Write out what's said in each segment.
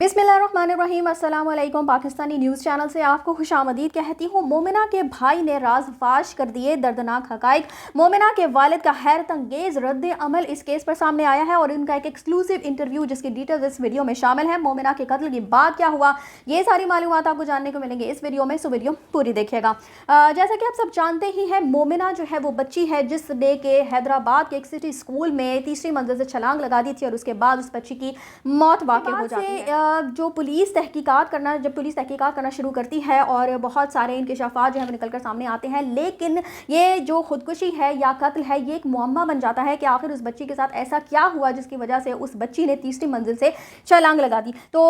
बिस्मिल्लाहिर्रहमानिर्रहीम। अस्सलाम वालेकुम। पाकिस्तानी न्यूज़ चैनल से आपको खुशामदीद कहती हूँ। मोमिना के भाई ने राज फाश कर दिए दर्दनाक हक़ाइक़। मोमिना के वालिद का हैरत अंगेज़ रद्द अमल इस केस पर सामने आया है और उनका एक एक्सक्लूसिव इंटरव्यू जिसकी डिटेल्स इस वीडियो में शामिल है। मोमिना के कत्ल के बाद क्या हुआ, ये सारी मालूमात आपको जानने को मिलेंगे इस वीडियो में, सो वीडियो पूरी देखिएगा। जैसा कि आप सब जानते ही हैं, मोमिना जो है वो बच्ची है जिसने के हैदराबाद के एक सिटी स्कूल में तीसरी मंजिल से छलांग लगा दी थी और उसके बाद उस बच्ची की मौत वाक़ई हो जाती है। जब पुलिस तहकीकात करना शुरू करती है और बहुत सारे इंकशाफात जो है वो निकल कर सामने आते हैं, लेकिन ये जो खुदकुशी है या कत्ल है ये एक मुअम्मा बन जाता है कि आखिर उस बच्ची के साथ ऐसा क्या हुआ जिसकी वजह से उस बच्ची ने तीसरी मंजिल से छलांग लगा दी। तो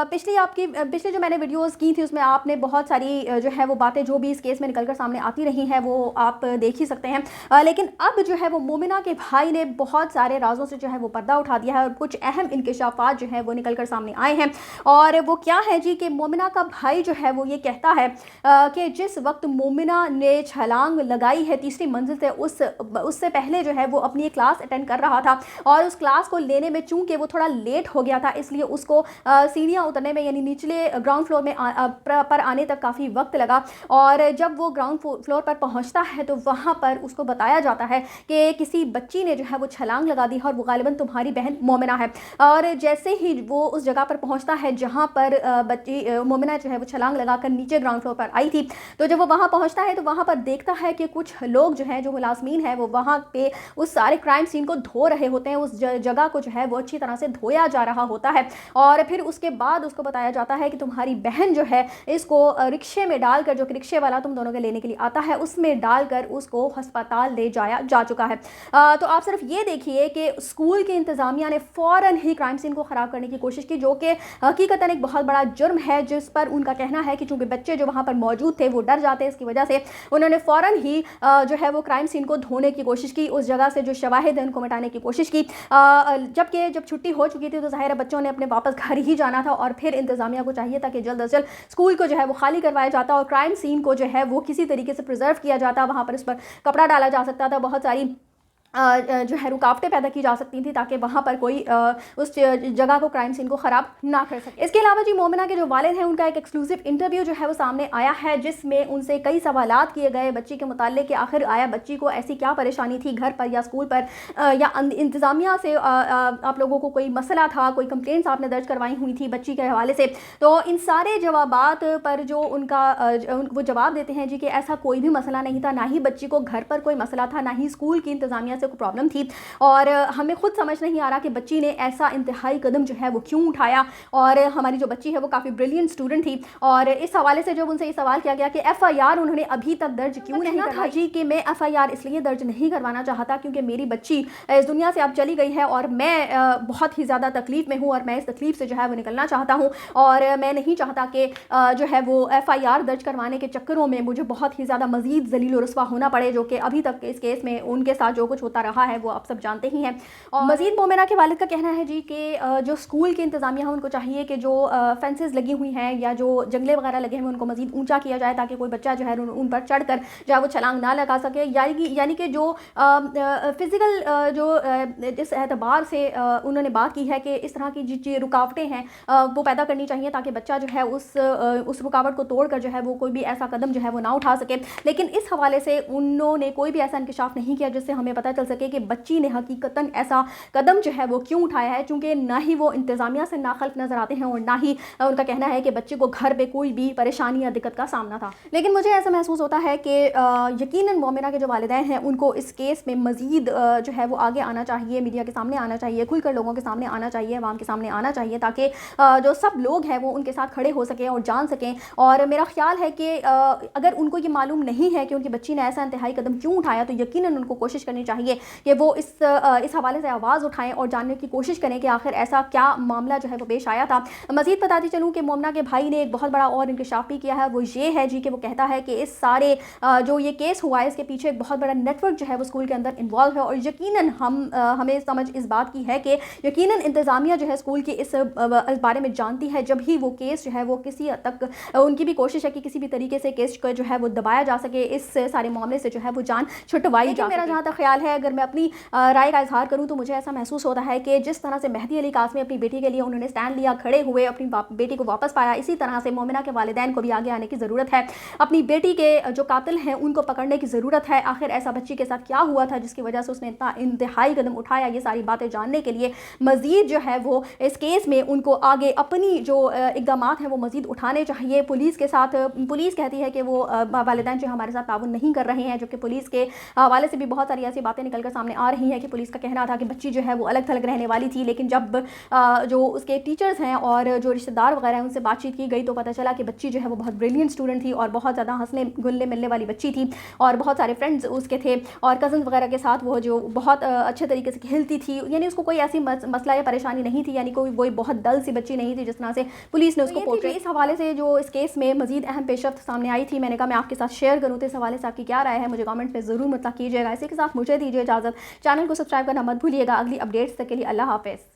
पिछली जो मैंने वीडियोस की थी उसमें आपने बहुत सारी जो है वो बातें जो भी इस केस में निकल कर सामने आती रही हैं वो आप देख ही सकते हैं। लेकिन अब जो है वो मोमिना के भाई ने बहुत सारे राजों से जो है वो पर्दा उठा दिया है और कुछ अहम इंकशाफात जो है वो निकल कर सामने आए हैं। और वो क्या है जी कि मोमिना का भाई जो है वो ये कहता है कि जिस वक्त मोमिना ने छलांग लगाई है तीसरी मंजिल से उससे पहले जो है वो अपनी क्लास अटेंड कर रहा था और उस क्लास को लेने में चूंकि वो थोड़ा लेट हो गया था इसलिए उसको सीढ़ियाँ उतरने में यानी निचले ग्राउंड फ्लोर में पर आने तक काफ़ी वक्त लगा। और जब वो ग्राउंड फ्लोर पर पहुँचता है तो वहाँ पर उसको बताया जाता है कि किसी बच्ची ने जो है वो छलांग लगा दी है और वो गालिबन तुम्हारी बहन मोमिना है। और जैसे ही वो उस जगह पर पहुंचता है जहां पर बच्ची मोमिना जो है वो छलांग लगाकर नीचे ग्राउंड फ्लोर पर आई थी, तो जब वो वहां पहुंचता है तो वहां पर देखता है कि कुछ लोग जो हैं जो मुलाजमीन है वो वहां पे उस सारे क्राइम सीन को धो रहे होते हैं। उस जगह को जो है वो अच्छी तरह से धोया जा रहा होता है और फिर उसके बाद उसको बताया जाता है कि तुम्हारी बहन जो है इसको रिक्शे में डालकर, जो कि रिक्शे वाला तुम दोनों के लेने के लिए आता है, उसमें डालकर उसको अस्पताल ले जाया जा चुका है। तो आप सिर्फ ये देखिए कि स्कूल की इंतजामिया ने फ़ौरन ही क्राइम सीन को ख़राब करने की कोशिश की, जो कि हकीकतन एक बहुत बड़ा जुर्म है, जिस पर उनका कहना है कि चूंकि बच्चे जो वहाँ पर मौजूद थे वो डर जाते हैं, इसकी वजह से उन्होंने फ़ौरन ही जो है वो क्राइम सीन को धोने की कोशिश की, उस जगह से जो शवाहिद हैं उनको मिटाने की कोशिश की। जब छुट्टी हो चुकी थी तो ज़ाहिर है बच्चों ने अपने वापस घर ही जाना था और फिर इंतज़ामिया को चाहिए था कि जल्द अज जल्द स्कूल को जो है वो खाली करवाया जाता और क्राइम सीन को जो है वो किसी तरीके से प्रिजर्व किया जाता, वहाँ पर उस पर कपड़ा डाला जा सकता था, बहुत सारी जो है रुकावटें पैदा की जा सकती थी ताकि वहाँ पर कोई उस जगह को, क्राइम सीन को ख़राब ना कर सके। इसके अलावा जी मोमिना के जो वालिद हैं उनका एक एक्सक्लूसिव इंटरव्यू जो है वो सामने आया है जिसमें उनसे कई सवालात किए गए बच्ची के मुताल्लिक कि आखिर आया बच्ची को ऐसी क्या परेशानी थी घर पर या स्कूल पर या इंतज़ामिया से आप लोगों को कोई मसला था, कोई कंप्लेंट्स आपने दर्ज करवाई हुई थी बच्ची के हवाले से। तो इन सारे जवाबात पर जो वो जवाब देते हैं जी कि ऐसा कोई भी मसला नहीं था, ना ही बच्ची को घर पर कोई मसला था, ना ही स्कूल की इंतज़ामिया को प्रॉब्लम थी और हमें खुद समझ नहीं आ रहा कि बच्ची ने ऐसा इंतहाई कदम जो है वो क्यों उठाया। और हमारी जो बच्ची है वो काफ़ी ब्रिलियंट स्टूडेंट थी और इस हवाले से जब उनसे ये सवाल किया गया कि एफआईआर उन्होंने अभी तक दर्ज क्यों नहीं करवाई जी, कि मैं एफआईआर इसलिए दर्ज नहीं करवाना चाहता क्योंकि मेरी बच्ची इस दुनिया से अब चली गई है और मैं बहुत ही ज़्यादा तकलीफ में हूँ और मैं इस तकलीफ से जो है वो निकलना चाहता हूँ और मैं नहीं चाहता कि जो है वो एफआईआर दर्ज करवाने के चक्करों में मुझे बहुत ही ज़्यादा मज़ीद ज़लील रुस्वा होना पड़े, जो कि अभी तक इस केस में उनके साथ जो कुछ होता रहा है वो आप सब जानते ही हैं। और मजीद मोमिना के वालिद का कहना है जी कि जो स्कूल की इंतज़ामिया है उनको चाहिए कि जो फेंसेस लगी हुई हैं या जो जंगले वगैरह लगे हैं उनको मजीद ऊंचा किया जाए ताकि कोई बच्चा जो है उन पर चढ़कर जो है वो छलांग ना लगा सके। यानी कि जो फिज़िकल जो जिस एतबार से उन्होंने बात की है कि इस तरह की जो रुकावटें हैं वो पैदा करनी चाहिए ताकि बच्चा जो है उस रुकावट को तोड़ कर जो है वो कोई भी ऐसा कदम जो है वो ना उठा सके। लेकिन इस हवाले से उन्होंने कोई भी ऐसा इंकशाफ नहीं किया जिससे हमें पता चल सके कि बच्ची ने हकीकतन ऐसा कदम जो है वो क्यों उठाया है, चूँकि ना ही वो इंतज़ामिया से नाखल्फ नज़र आते हैं और ना ही उनका कहना है कि बच्चे को घर पे कोई भी परेशानी या दिक्कत का सामना था। लेकिन मुझे ऐसा महसूस होता है कि यकीनन मोमिना के जो वालिदैन हैं उनको इस केस में मज़ीद जो है वो आगे आना चाहिए, मीडिया के सामने आना चाहिए, खुलकर लोगों के सामने आना चाहिए, अवाम के सामने आना चाहिए ताकि जो सब लोग हैं वो उनके साथ खड़े हो सकें और जान सकें। और मेरा ख्याल है कि अगर उनको ये मालूम नहीं है कि उनकी बच्ची ने ऐसा इंतहाई कदम क्यों उठाया तो यकीनन उनको कोशिश करनी चाहिए कि वो इस हवाले से आवाज़ उठाएं और जानने की कोशिश करें कि आखिर ऐसा क्या मामला जो है वो पेश आया था। मज़ीद बताती चलूँ कि मोमिना के भाई ने एक बहुत बड़ा और इंकशाफ भी किया है, वो ये है जी कि वो कहता है कि इस सारे जो ये केस हुआ है इसके पीछे एक बहुत बड़ा नेटवर्क जो है वो स्कूल के अंदर इन्वॉल्व है और यकीनन हमें समझ इस बात की है कि यकीनन इंतज़ामिया जो है स्कूल की इस बारे में जानती है। जब ही वो केस जो है वो किसी हद तक उनकी भी कोशिश है कि किसी भी तरीके से केस को जो है वो दबाया जा सके, इस सारे मामले से जो है वो जान छुटवाई जा सके। मेरा जहाँ तक ख्याल है है, अगर मैं अपनी राय का इजहार करूँ तो मुझे ऐसा महसूस होता है कि जिस तरह से मेहदी अली कासमी अपनी बेटी के लिए उन्होंने स्टैंड लिया, खड़े हुए, अपनी बेटी को वापस पाया, इसी तरह से मोमिना के वालिदैन को भी आगे आने की ज़रूरत है। अपनी बेटी के जो कातिल हैं उनको पकड़ने की ज़रूरत है। आखिर ऐसा बच्ची के साथ क्या हुआ था जिसकी वजह से उसने इतना इंतहाई कदम उठाया? ये सारी बातें जानने के लिए मज़ीद जो है वो इस केस में उनको आगे अपनी जो इक़दामात हैं वो मज़ीद उठाने चाहिए। पुलिस के साथ, पुलिस कहती है कि वो वालिदैन जो हमारे साथ ताउन नहीं कर रहे हैं, जो कि पुलिस के हवाले से भी बहुत सारी ऐसी बातें निकल कर सामने आ रही हैं कि पुलिस का कहना था कि बच्ची जो है वो अलग थलग रहने वाली थी, लेकिन जब जो उसके टीचर्स हैं और जो रिश्तेदार वगैरह हैं उनसे बातचीत की गई तो पता चला कि बच्ची जो है वो बहुत ब्रिलियंट स्टूडेंट थी और बहुत ज़्यादा हंसने घुलने मिलने वाली बच्ची थी और बहुत सारे फ्रेंड्स उसके थे और कज़न वगैरह के साथ वो जो बहुत अच्छे तरीके से खेलती थी, यानी उसको कोई ऐसी मसला या परेशानी नहीं थी, यानी कोई बहुत डल सी बच्ची नहीं थी जिस तरह से पुलिस ने उसको पोर्ट्रे। इस हवाले से जो इस केस में मज़ीद अहम पेशरफ्त सामने आई थी, मैंने कहा मैं आपके साथ शेयर करूँ, तो इस हवाले से आपकी क्या राय है मुझे कमेंट में ज़रूर मुतला कीजिएगा। इसी के साथ मुझे दीजिए इजाज़त, चैनल को सब्सक्राइब करना मत भूलिएगा। अगली अपडेट्स तक के लिए अल्लाह हाफ़िज़।